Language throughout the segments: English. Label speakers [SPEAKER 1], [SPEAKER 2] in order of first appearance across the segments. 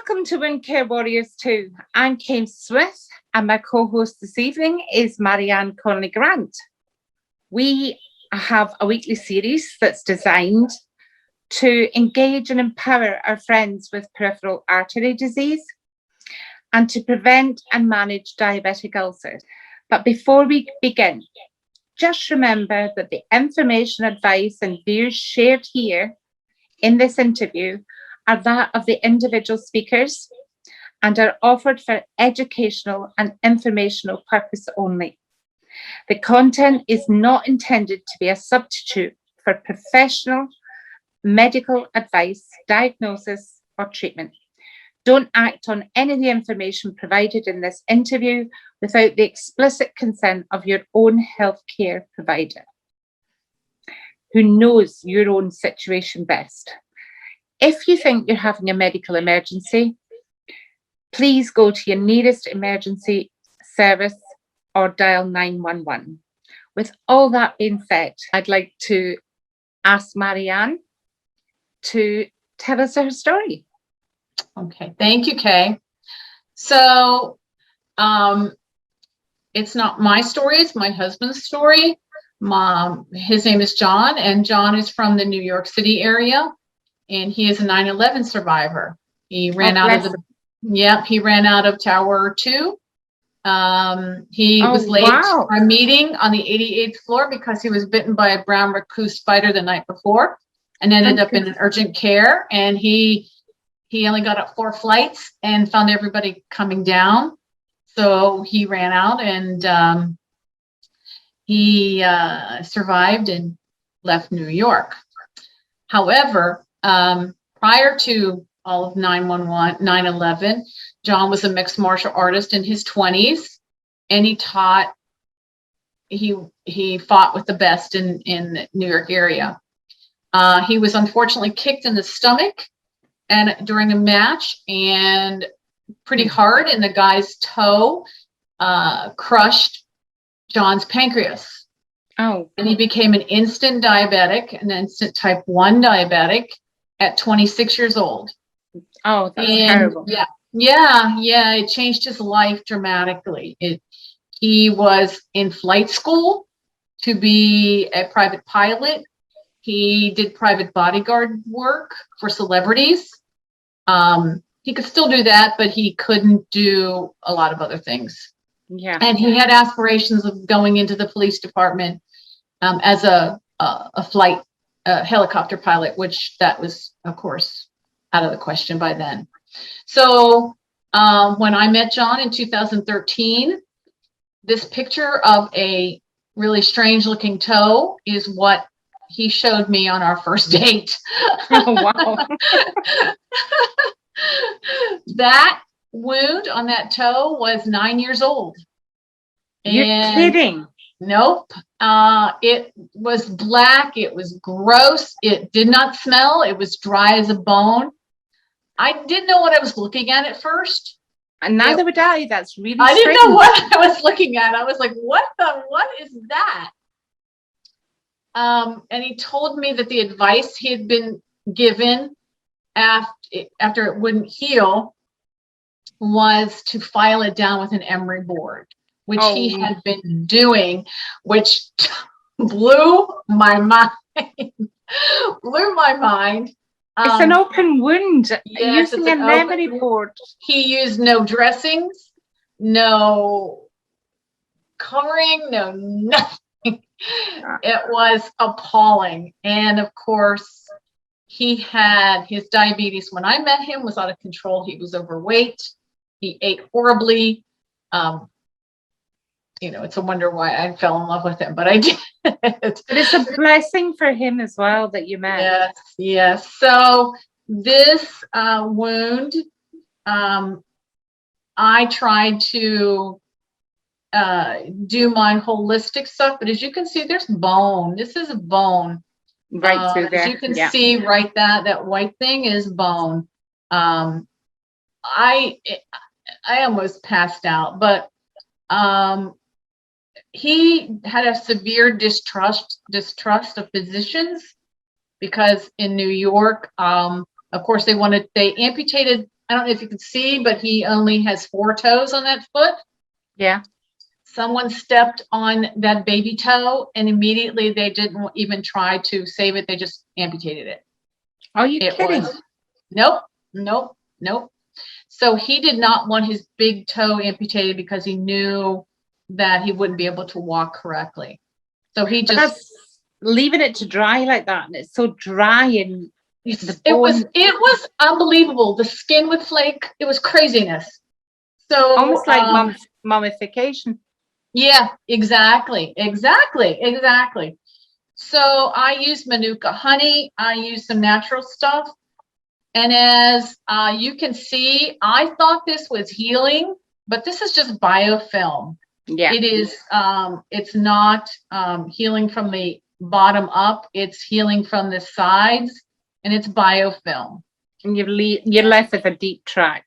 [SPEAKER 1] Welcome to Wound Care Warriors 2. I'm Kay Smith, and my co-host this evening is Maryann Conley-Grant. We have a weekly series that's designed to engage and empower our friends with peripheral artery disease and to prevent and manage diabetic ulcers. But before we begin, just remember that the information, advice, and views shared here in this interview are that of the individual speakers and are offered for educational and informational purpose only. The content is not intended to be a substitute for professional medical advice, diagnosis, or treatment. Don't act on any of the information provided in this interview without the explicit consent of your own healthcare provider, who knows your own situation best. If you think you're having a medical emergency, please go to your nearest emergency service or dial 911. With all that being said, I'd like to ask Maryann to tell us her story.
[SPEAKER 2] Okay, thank you, Kay. So it's not my story, it's my husband's story. His name is John, and John is from the New York City area. And he is a 9/11 survivor. He ran out of Tower 2. He was late for a meeting on the 88th floor because he was bitten by a brown raccoon spider the night before and ended up in an urgent care. And he only got up 4 flights and found everybody coming down. So he ran out and he survived and left New York. However, prior to all of 9/11, John was a mixed martial artist in his 20s, and he fought with the best in the New York area. He was unfortunately kicked in the stomach and during a match, and pretty hard, and the guy's toe crushed John's pancreas.
[SPEAKER 1] Oh.
[SPEAKER 2] And he became an instant diabetic, an instant type 1 diabetic at 26 years old.
[SPEAKER 1] Oh, that's terrible.
[SPEAKER 2] Yeah. It changed his life dramatically. He was in flight school to be a private pilot. He did private bodyguard work for celebrities. He could still do that, but he couldn't do a lot of other things.
[SPEAKER 1] Yeah.
[SPEAKER 2] And he had aspirations of going into the police department as a flight helicopter pilot, which that was, of course, out of the question by then. So when I met John in 2013, this picture of a really strange looking toe is what he showed me on our first date.
[SPEAKER 1] Oh, wow.
[SPEAKER 2] That wound on that toe was 9 years old.
[SPEAKER 1] You're kidding.
[SPEAKER 2] Nope. It was black. It was gross. It did not smell. It was dry as a bone. I didn't know what I was looking at first.
[SPEAKER 1] And neither would I. That's really
[SPEAKER 2] I
[SPEAKER 1] strange.
[SPEAKER 2] didn't know what I was looking at. I was like, what is that? And he told me that the advice he had been given after it wouldn't heal was to file it down with an emery board, which he had been doing, which blew my mind.
[SPEAKER 1] It's an open wound.
[SPEAKER 2] Yes,
[SPEAKER 1] using an emery board.
[SPEAKER 2] He used no dressings, no covering, no nothing. It was appalling. And of course, he had his diabetes. When I met him, was out of control. He was overweight. He ate horribly. It's a wonder why I fell in love with him, but I did.
[SPEAKER 1] But it's a blessing for him as well that you met.
[SPEAKER 2] Yes. So this wound, I tried to do my holistic stuff, but as you can see, there's bone. This is a bone.
[SPEAKER 1] Right through there.
[SPEAKER 2] As you can see, right, that white thing is bone. I almost passed out, but he had a severe distrust of physicians because in New York, of course, they amputated I don't know if you can see, but he only has 4 toes on that foot.
[SPEAKER 1] Yeah.
[SPEAKER 2] Someone stepped on that baby toe and immediately they didn't even try to save it. They just amputated it.
[SPEAKER 1] Are you kidding?
[SPEAKER 2] Nope. So he did not want his big toe amputated because he knew that he wouldn't be able to walk correctly. So he
[SPEAKER 1] But
[SPEAKER 2] just
[SPEAKER 1] that's leaving it to dry like that, and it's so dry and
[SPEAKER 2] it was unbelievable. The skin would flake. It was craziness. So
[SPEAKER 1] almost like mummification.
[SPEAKER 2] Yeah, exactly. So I used Manuka honey. I used some natural stuff. And as you can see, I thought this was healing, but this is just biofilm.
[SPEAKER 1] Yeah.
[SPEAKER 2] It is, it's not healing from the bottom up. It's healing from the sides, and it's biofilm.
[SPEAKER 1] And you're left with a deep track.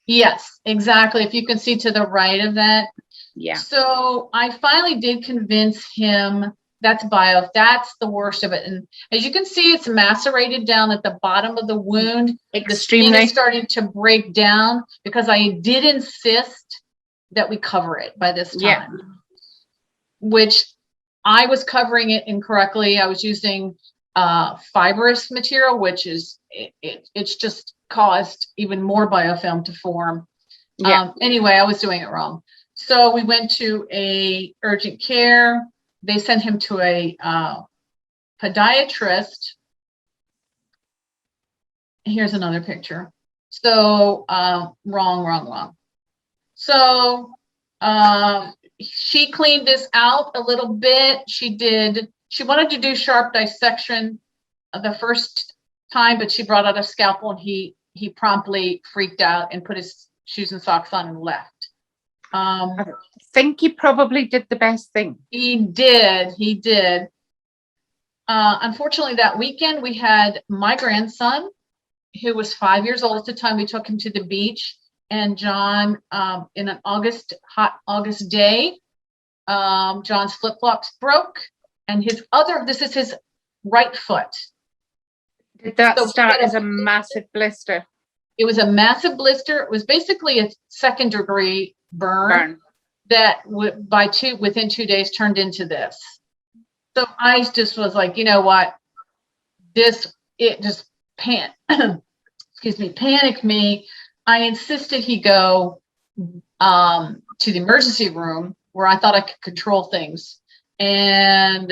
[SPEAKER 2] Yes, exactly. If you can see to the right of that.
[SPEAKER 1] Yeah.
[SPEAKER 2] So I finally did convince him that's that's the worst of it. And as you can see, it's macerated down at the bottom of the wound.
[SPEAKER 1] Extremely.
[SPEAKER 2] The skin is starting to break down because I did insist that we cover it by this time, which I was covering it incorrectly. I was using fibrous material, which is, it's just caused even more biofilm to form.
[SPEAKER 1] Yeah.
[SPEAKER 2] Anyway, I was doing it wrong. So we went to a urgent care. They sent him to a podiatrist. Here's another picture. So wrong. So she cleaned this out a little bit. She wanted to do sharp dissection the first time, but she brought out a scalpel and he promptly freaked out and put his shoes and socks on and left.
[SPEAKER 1] I think he probably did the best thing.
[SPEAKER 2] He did. Unfortunately, that weekend we had my grandson, who was 5 years old at the time. We took him to the beach, and John, in an hot August day, John's flip-flops broke, and this is his right foot.
[SPEAKER 1] Did that start as a massive blister?
[SPEAKER 2] It was a massive blister. It was basically a 2nd degree burn. That within 2 days turned into this. So I just was like, you know what? It just panicked me. I insisted he go to the emergency room where I thought I could control things. And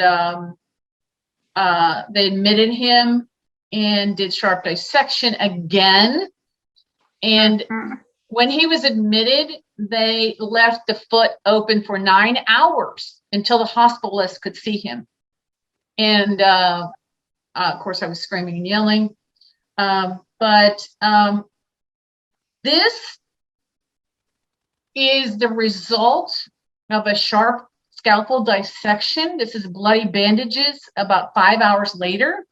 [SPEAKER 2] they admitted him and did sharp dissection again. And when he was admitted, they left the foot open for 9 hours until the hospitalist could see him. And of course, I was screaming and yelling. But this is the result of a sharp scalpel dissection. This is bloody bandages about 5 hours later.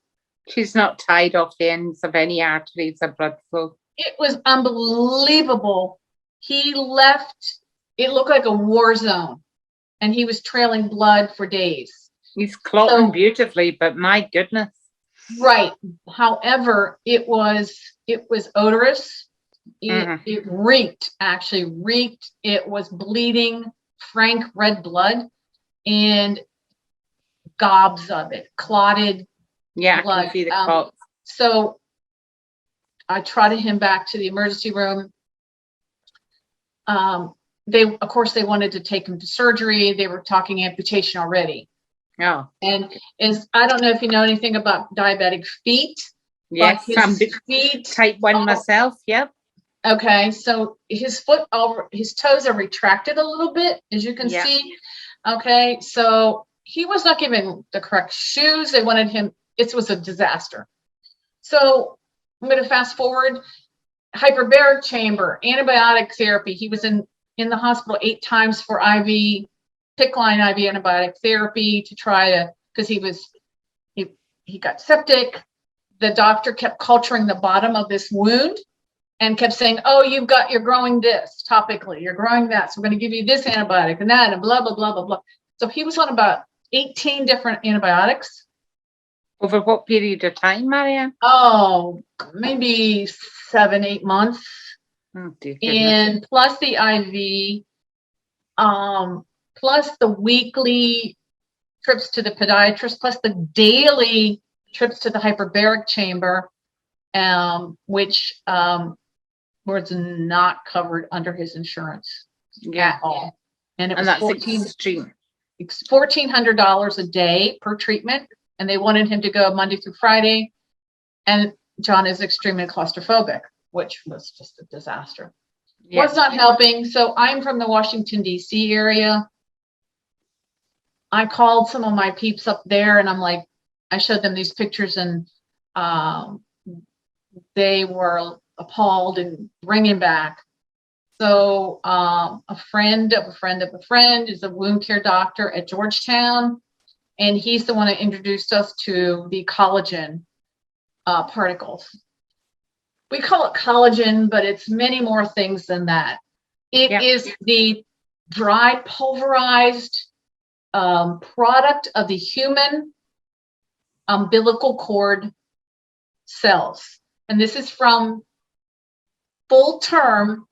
[SPEAKER 1] She's not tied off the ends of any arteries or blood flow.
[SPEAKER 2] It was unbelievable. He left, it looked like a war zone, and he was trailing blood for days.
[SPEAKER 1] He's clotting beautifully, but my goodness.
[SPEAKER 2] Right. However, it was odorous. It reeked. It was bleeding frank red blood and gobs of it, clotted blood.
[SPEAKER 1] I can see the clots.
[SPEAKER 2] So I trotted him back to the emergency room. They wanted to take him to surgery. They were talking amputation already.
[SPEAKER 1] Oh.
[SPEAKER 2] And I don't know if you know anything about diabetic feet.
[SPEAKER 1] Yes, I'm type 1 myself. Yep.
[SPEAKER 2] Okay, so his toes are retracted a little bit, as you can see. Okay, so he was not given the correct shoes. They wanted him. It was a disaster. So I'm going to fast forward. Hyperbaric chamber, antibiotic therapy. He was in the hospital 8 times for IV, PICC line IV antibiotic therapy to try to, because he got septic. The doctor kept culturing the bottom of this wound and kept saying, oh, you're growing this topically, you're growing that. So we're going to give you this antibiotic and that and blah, blah, blah, blah, blah. So he was on about 18 different antibiotics.
[SPEAKER 1] Over what period of time, Maryann?
[SPEAKER 2] Oh, maybe 7-8 months.
[SPEAKER 1] Oh, dear goodness.
[SPEAKER 2] And plus the IV, plus the weekly trips to the podiatrist, plus the daily trips to the hyperbaric chamber, which was not covered under his insurance at all. And it was
[SPEAKER 1] that's extreme.
[SPEAKER 2] $1,400 a day per treatment, and they wanted him to go Monday through Friday. And John is extremely claustrophobic, which was just a disaster. Was not helping. So I'm from the Washington, D.C. area. I called some of my peeps up there, and I'm like, I showed them these pictures, and they were appalled and bringing back. So a friend of a friend of a friend is a wound care doctor at Georgetown, and he's the one that introduced us to the collagen particles. We call it collagen, but it's many more things than that. It is the dried, pulverized product of the human umbilical cord cells. And this is from full-term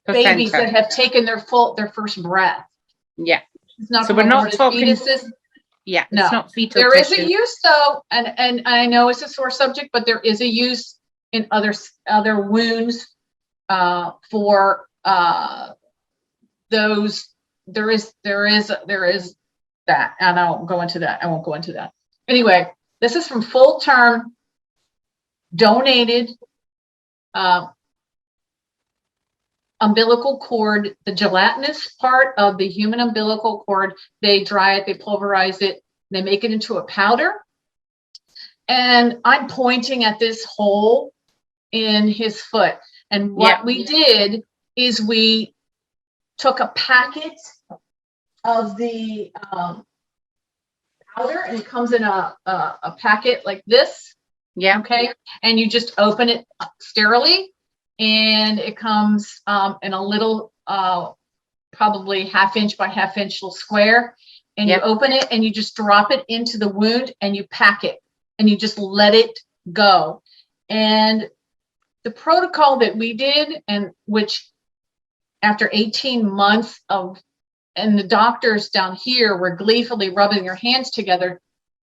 [SPEAKER 2] babies that have taken their first breath.
[SPEAKER 1] Yeah.
[SPEAKER 2] It's not
[SPEAKER 1] so we're not talking
[SPEAKER 2] fetuses.
[SPEAKER 1] Yeah,
[SPEAKER 2] no.
[SPEAKER 1] It's not fetal
[SPEAKER 2] There
[SPEAKER 1] tissue.
[SPEAKER 2] is a use though, and I know it's a sore subject, but there is a use in other wounds for those. There is that, and I won't go into that. Anyway, this is from full-term donated umbilical cord, the gelatinous part of the human umbilical cord. They dry it, they pulverize it, they make it into a powder. And I'm pointing at this hole in his foot. And what we did is we took a packet of the powder, and it comes in a packet like this.
[SPEAKER 1] Yeah.
[SPEAKER 2] Okay. And you just open it sterilely. And it comes in a little, probably 1/2 inch by 1/2 inch little square. And you open it and you just drop it into the wound and you pack it and you just let it go. And the protocol that we did, and which after 18 months of, and the doctors down here were gleefully rubbing their hands together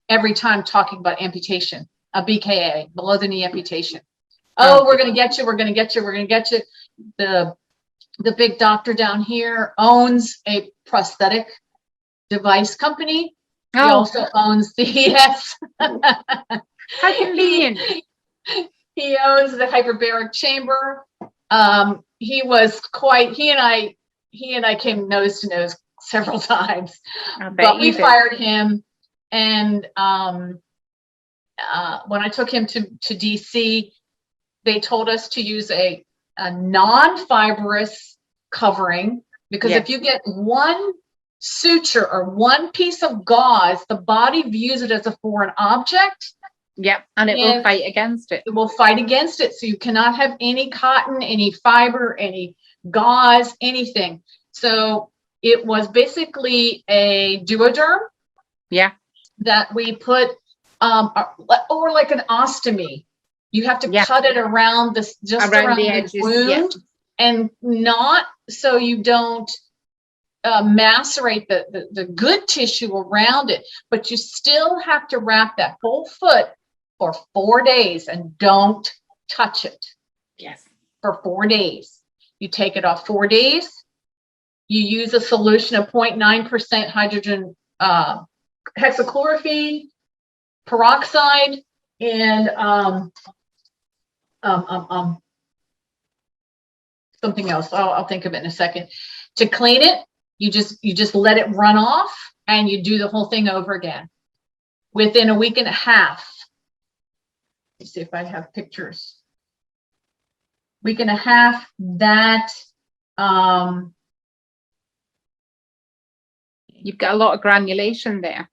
[SPEAKER 2] every time talking about amputation, a BKA, below the knee amputation. Oh, we're going to get you. We're going to get you. We're going to get you. The big doctor down here owns a prosthetic device company. He also owns the
[SPEAKER 1] How convenient.
[SPEAKER 2] He owns the hyperbaric chamber. He and I came nose to nose several times, but we fired him. And when I took him to DC, they told us to use a non-fibrous covering, because if you get one suture or one piece of gauze, the body views it as a foreign object.
[SPEAKER 1] Yep, and it will fight against it.
[SPEAKER 2] It will fight against it. So you cannot have any cotton, any fiber, any gauze, anything. So it was basically a duoderm.
[SPEAKER 1] Yeah. That
[SPEAKER 2] we put, or like an ostomy. You have to cut it around this, just around the edges, wound, and not so you don't macerate the good tissue around it, but you still have to wrap that whole foot for 4 days and don't touch it.
[SPEAKER 1] Yes.
[SPEAKER 2] For 4 days. You take it off 4 days. You use a solution of 0.9% hydrogen hexachlorophene peroxide and something else. I'll think of it in a second. To clean it, you just let it run off, and you do the whole thing over again. Within a week and a half. Let me see if I have pictures. Week and a half, that
[SPEAKER 1] you've got a lot of granulation there.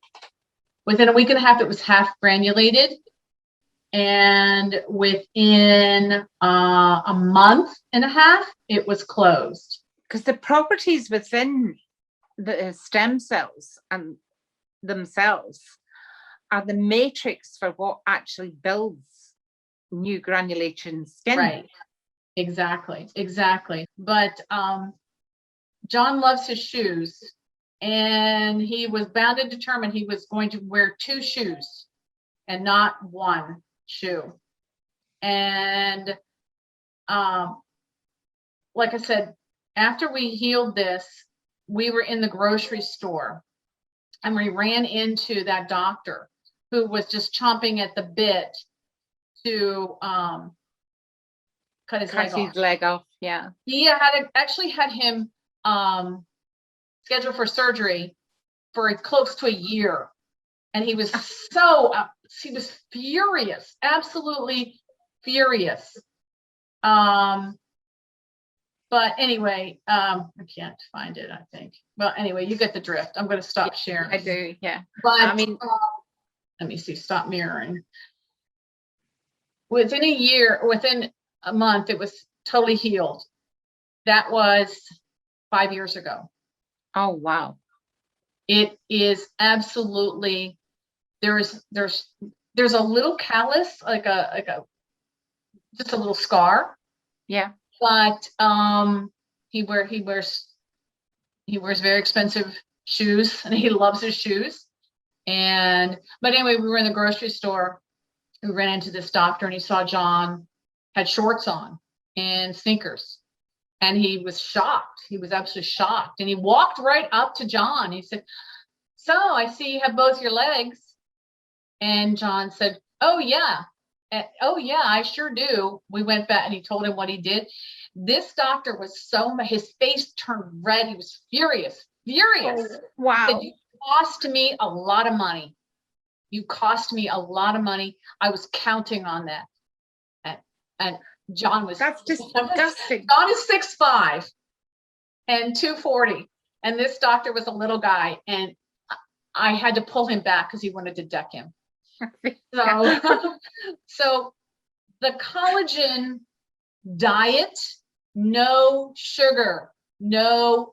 [SPEAKER 2] Within a week and a half, it was half granulated. And within a month and a half, it was closed.
[SPEAKER 1] Because the properties within the stem cells and themselves are the matrix for what actually builds new granulation skin.
[SPEAKER 2] Right. Exactly. But John loves his shoes, and he was bound and determined he was going to wear 2 shoes and not 1 shoe. And like I said, after we healed this, we were in the grocery store and we ran into that doctor who was just chomping at the bit to cut his
[SPEAKER 1] leg off. Yeah.
[SPEAKER 2] He actually had him scheduled for surgery for close to a year. And he was he was furious, absolutely furious. But anyway, I can't find it, I think. Well, anyway, you get the drift. I'm going to stop sharing.
[SPEAKER 1] I do, yeah.
[SPEAKER 2] But I mean, let me see, stop mirroring. Within a month, it was totally healed. That was 5 years ago.
[SPEAKER 1] Oh, wow.
[SPEAKER 2] It is absolutely, there's a little callus, like a just a little scar.
[SPEAKER 1] Yeah.
[SPEAKER 2] But he wears very expensive shoes, and he loves his shoes. But anyway, we were in the grocery store. We ran into this doctor, and he saw John had shorts on and sneakers, and he was shocked. He was absolutely shocked, and he walked right up to John. He said, "So I see you have both your legs." And John said, "Oh yeah. Oh yeah, I sure do." We went back and he told him what he did. This doctor was his face turned red. He was furious.
[SPEAKER 1] Oh, wow.
[SPEAKER 2] He said, "You cost me a lot of money. You cost me a lot of money. I was counting on that." And John was,
[SPEAKER 1] that's disgusting.
[SPEAKER 2] John is 6'5" and 240. And this doctor was a little guy. And I had to pull him back because he wanted to deck him. So the collagen diet, no sugar. Sugar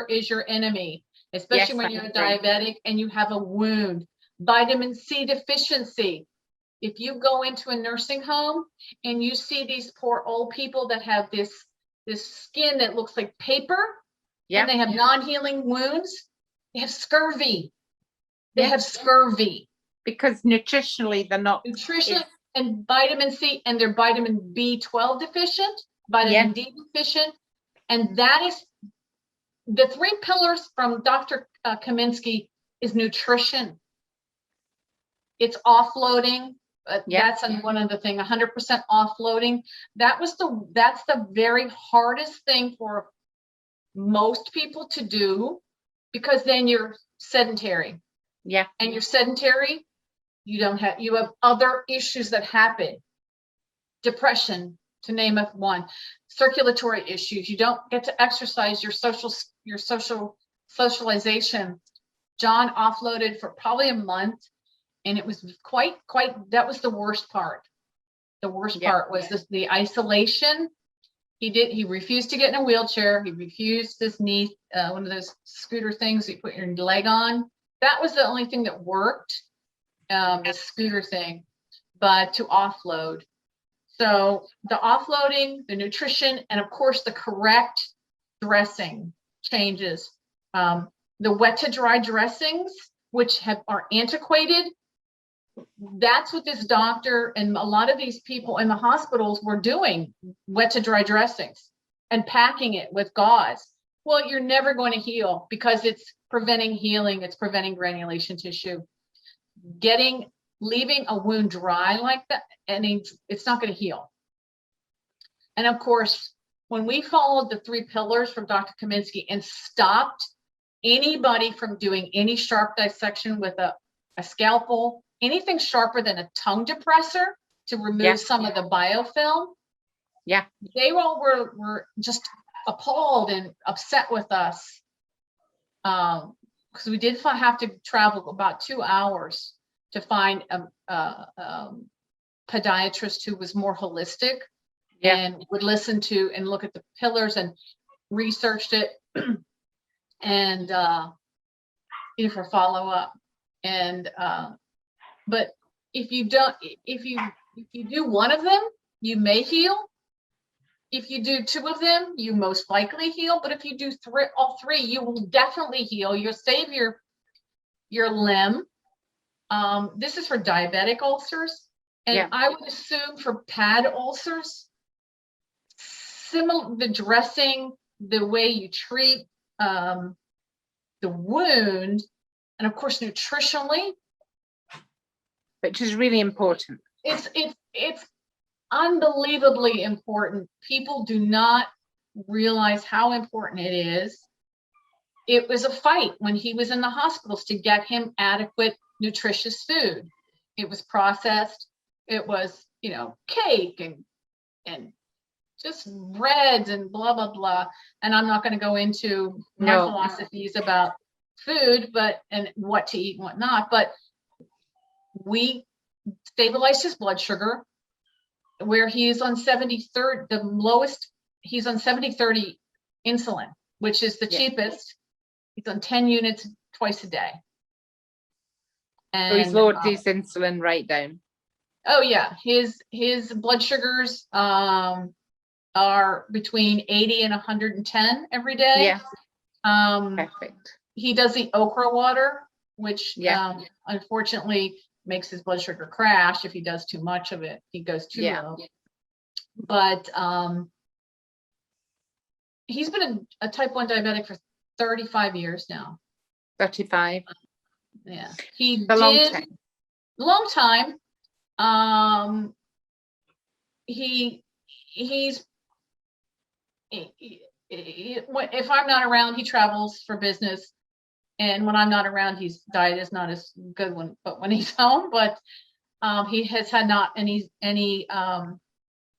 [SPEAKER 2] is your enemy, especially when you're a diabetic and you have a wound. Vitamin C deficiency. If you go into a nursing home and you see these poor old people that have this skin that looks like paper, and they have non-healing wounds, they have scurvy.
[SPEAKER 1] Because nutritionally they're not.
[SPEAKER 2] And vitamin C, and they're vitamin B12 deficient, vitamin D deficient. And that is the 3 pillars from Dr. Kaminsky is nutrition. It's offloading. That's one of the things, 100% offloading. That's the very hardest thing for most people to do, because then you're sedentary.
[SPEAKER 1] Yeah.
[SPEAKER 2] And you're sedentary, you have other issues that happen. Depression, to name it one. Circulatory issues. You don't get to exercise your socialization. John offloaded for probably a month, and it was that was the worst part. The worst part was the isolation. He refused to get in a wheelchair. He refused this knee, one of those scooter things you put your leg on. That was the only thing that worked, the scooter thing, but to offload. So the offloading, the nutrition, and of course the correct dressing changes. The wet to dry dressings, which are antiquated, that's what this doctor and a lot of these people in the hospitals were doing, wet to dry dressings and packing it with gauze. Well, you're never going to heal because it's preventing healing. It's preventing granulation tissue. Leaving a wound dry like that, and it's not going to heal. And of course, when we followed the 3 pillars from Dr. Kaminsky and stopped anybody from doing any sharp dissection with a scalpel, anything sharper than a tongue depressor to remove some of the biofilm.
[SPEAKER 1] Yeah.
[SPEAKER 2] They all were just appalled and upset with us. Because we did have to travel about 2 hours to find a podiatrist who was more holistic and would listen to and look at the pillars and researched it and for follow-up. And but if you do one of them, you may heal. If you do two of them, you most likely heal. But if you do all three, you will definitely heal. You'll save your limb. This is for diabetic ulcers, and I would assume for pad ulcers, similar, the dressing, the way you treat the wound, and of course nutritionally,
[SPEAKER 1] which is really important.
[SPEAKER 2] It's unbelievably important. People do not realize how important it is. It was a fight when he was in the hospitals to get him adequate nutritious food. It was processed. It was, cake and just breads and blah, blah, blah. And I'm not going to go into my philosophies about food, and what to eat and what not, but we stabilized his blood sugar where he's on 70/30, the lowest, he's on 70/30 insulin, which is the cheapest. He's on 10 units twice a day. And
[SPEAKER 1] so he's lowered his insulin right down.
[SPEAKER 2] Oh yeah, his blood sugars are between 80 and 110 every day.
[SPEAKER 1] Perfect.
[SPEAKER 2] He does the okra water, which unfortunately makes his blood sugar crash if he does too much of it. He goes too low. But he's been a type 1 diabetic for 35 years now.
[SPEAKER 1] 35.
[SPEAKER 2] Yeah, he
[SPEAKER 1] a
[SPEAKER 2] did long time. If I'm not around, he travels for business, and when I'm not around, his diet is not as good when he's home. But he has had not any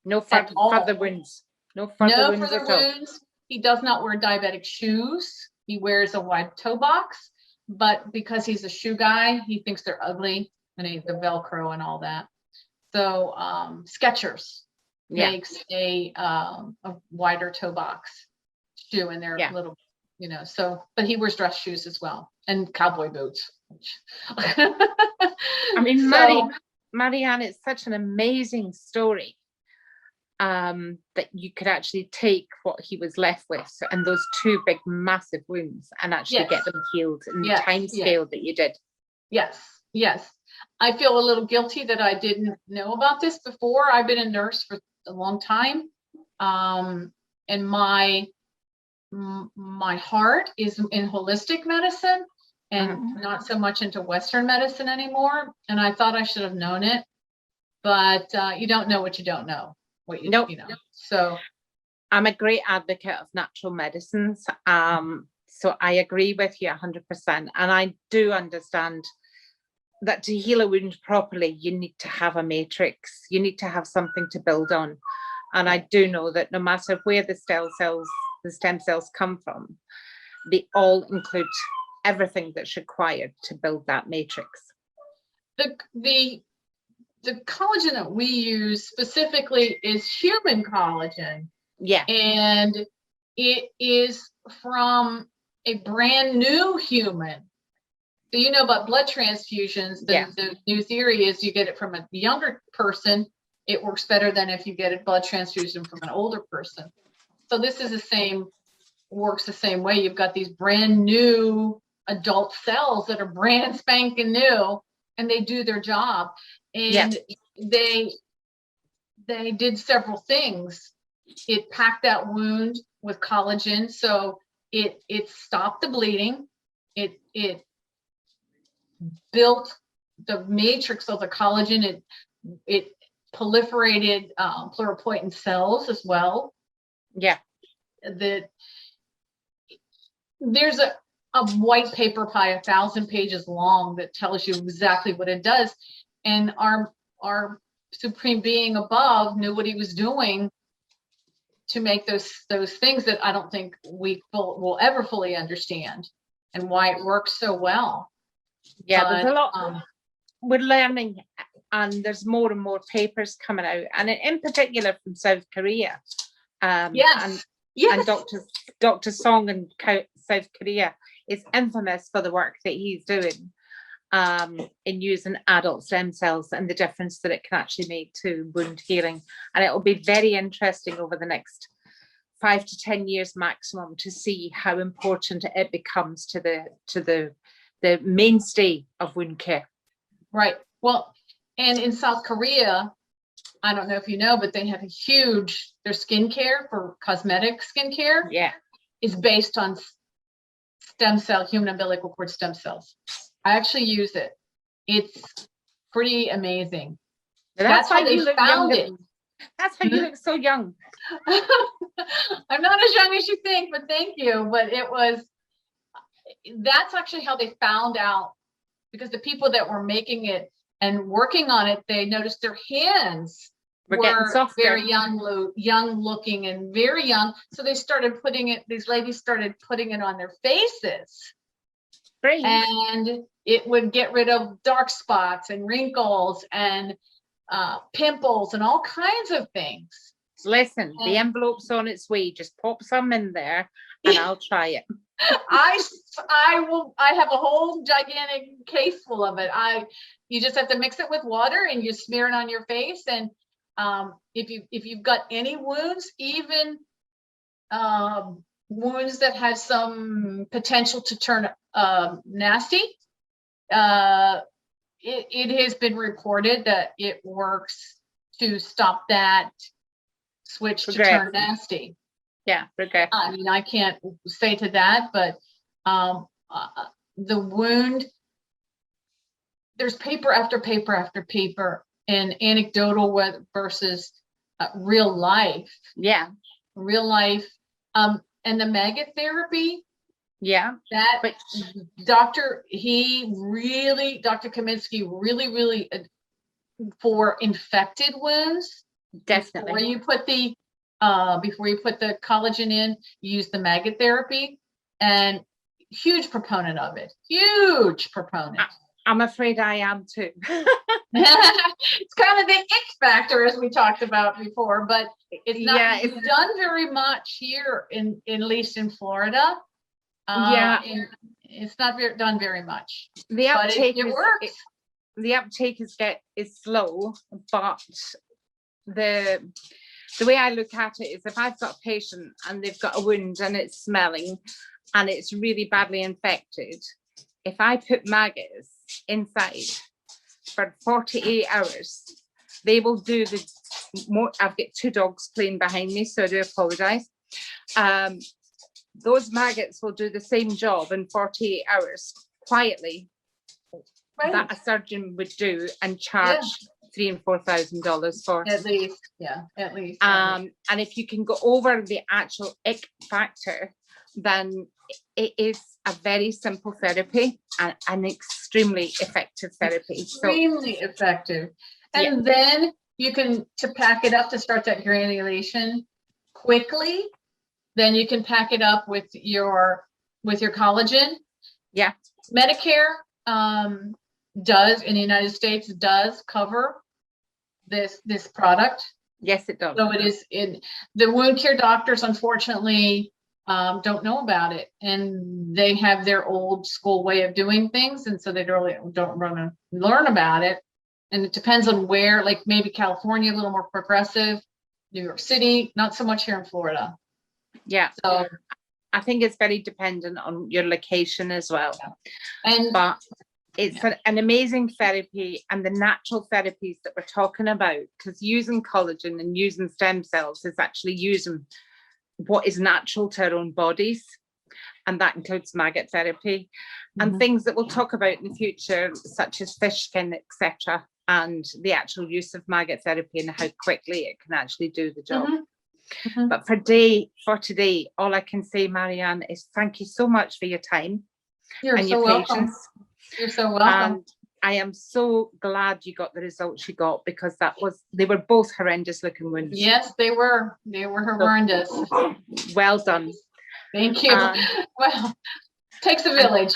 [SPEAKER 1] no further wounds. No further wounds at all.
[SPEAKER 2] He does not wear diabetic shoes. He wears a wide toe box, but because he's a shoe guy, he thinks they're ugly, and the Velcro and all that. So Skechers makes a wider toe box shoe, and they're little, so, but he wears dress shoes as well, and cowboy boots.
[SPEAKER 1] I mean, Maryann, it's such an amazing story that you could actually take what he was left with and those two big massive wounds and actually get them healed in the time scale that you did. Yes.
[SPEAKER 2] I feel a little guilty that I didn't know about this before. I've been a nurse for a long time, and my heart is in holistic medicine and not so much into Western medicine anymore. And I thought I should have known it, but you don't know what you don't know. So
[SPEAKER 1] I'm a great advocate of natural medicines. So I agree with you 100%. And I do understand that to heal a wound properly, you need to have a matrix. You need to have something to build on. And I do know that no matter where the stem cells come from, they all include everything that's required to build that matrix.
[SPEAKER 2] The collagen that we use specifically is human collagen.
[SPEAKER 1] Yeah.
[SPEAKER 2] And it is from a brand new human. So you know about blood transfusions. The new theory is you get it from a younger person, it works better than if you get a blood transfusion from an older person. So this is works the same way. You've got these brand new adult cells that are brand spanking new, and they do their job. And they did several things. It packed that wound with collagen, so it stopped the bleeding. It built the matrix of the collagen. It proliferated pluripotent cells as well.
[SPEAKER 1] Yeah.
[SPEAKER 2] There's a white paper, probably 1,000 pages long, that tells you exactly what it does. And our supreme being above knew what he was doing to make those things that I don't think we will ever fully understand, and why it works so well.
[SPEAKER 1] Yeah, there's a lot we're learning, and there's more and more papers coming out, and in particular from South Korea. And Dr. Song in South Korea is infamous for the work that he's doing. in using adult stem cells and the difference that it can actually make to wound healing. And it will be very interesting over the next 5 to 10 years maximum to see how important it becomes to the mainstay of wound care.
[SPEAKER 2] Right. Well, and in South Korea, I don't know if you know, but they have their skincare for cosmetic skincare.
[SPEAKER 1] Yeah.
[SPEAKER 2] Is based on human umbilical cord stem cells. I actually use it. It's pretty amazing. That's how they found it.
[SPEAKER 1] That's how you look so young.
[SPEAKER 2] I'm not as young as you think, but thank you. But that's actually how they found out, because the people that were making it and working on it, they noticed their hands
[SPEAKER 1] were getting softer.
[SPEAKER 2] Very young looking and very young. So they started these ladies started putting it on their faces.
[SPEAKER 1] Great.
[SPEAKER 2] And it would get rid of dark spots and wrinkles and pimples and all kinds of things.
[SPEAKER 1] Listen, the envelope's on its way. Just pop some in there and I'll try it.
[SPEAKER 2] I have a whole gigantic case full of it. You just have to mix it with water and you smear it on your face. And if you've got any wounds, even wounds that have some potential to turn nasty, it has been reported that it works to stop that switch to turn nasty.
[SPEAKER 1] Yeah, okay.
[SPEAKER 2] I mean, I can't say to that, but the wound, there's paper after paper after paper, and anecdotal versus real life.
[SPEAKER 1] Yeah.
[SPEAKER 2] Real life. And the maggot therapy.
[SPEAKER 1] Yeah.
[SPEAKER 2] Dr. Kaminsky really for infected wounds.
[SPEAKER 1] Definitely.
[SPEAKER 2] Before you put the collagen in, you use the maggot therapy, and huge proponent of it. Huge proponent.
[SPEAKER 1] I'm afraid I am too.
[SPEAKER 2] It's kind of the ick factor, as we talked about before, but it's not done very much here at least in Florida. It's not done very much.
[SPEAKER 1] The uptake
[SPEAKER 2] it works.
[SPEAKER 1] The uptake is slow, but the way I look at it is, if I've got a patient and they've got a wound and it's smelling and it's really badly infected, if I put maggots inside for 48 hours, they will do I've got 2 dogs playing behind me, so I do apologize. Those maggots will do the same job in 48 hours quietly, that a surgeon would do and charge $3,000 and $4,000 for.
[SPEAKER 2] At least.
[SPEAKER 1] And if you can go over the actual ick factor, then it is a very simple therapy and an extremely effective therapy.
[SPEAKER 2] Extremely effective. And then you can, to pack it up to start that granulation quickly, then you can pack it up with your collagen. Yeah. Medicare does, in the United States, does cover this product.
[SPEAKER 1] Yes, it does.
[SPEAKER 2] So it is the wound care doctors, unfortunately, don't know about it, and they have their old school way of doing things, and so they really don't want to learn about it. And it depends on where, like maybe California, a little more progressive, New York City, not so much here in Florida.
[SPEAKER 1] Yeah.
[SPEAKER 2] So
[SPEAKER 1] I think it's very dependent on your location as well.
[SPEAKER 2] Yeah.
[SPEAKER 1] But it's an amazing therapy, and the natural therapies that we're talking about, because using collagen and using stem cells is actually using what is natural to our own bodies, and that includes maggot therapy and things that we'll talk about in the future, such as fish skin, etc., and the actual use of maggot therapy and how quickly it can actually do the job. But for today, all I can say, Maryann, is thank you so much for your time and your patience.
[SPEAKER 2] You're so welcome.
[SPEAKER 1] And I am so glad you got the results you got, because they were both horrendous looking wounds.
[SPEAKER 2] Yes, they were horrendous.
[SPEAKER 1] Well done.
[SPEAKER 2] Thank you. Well, takes a village.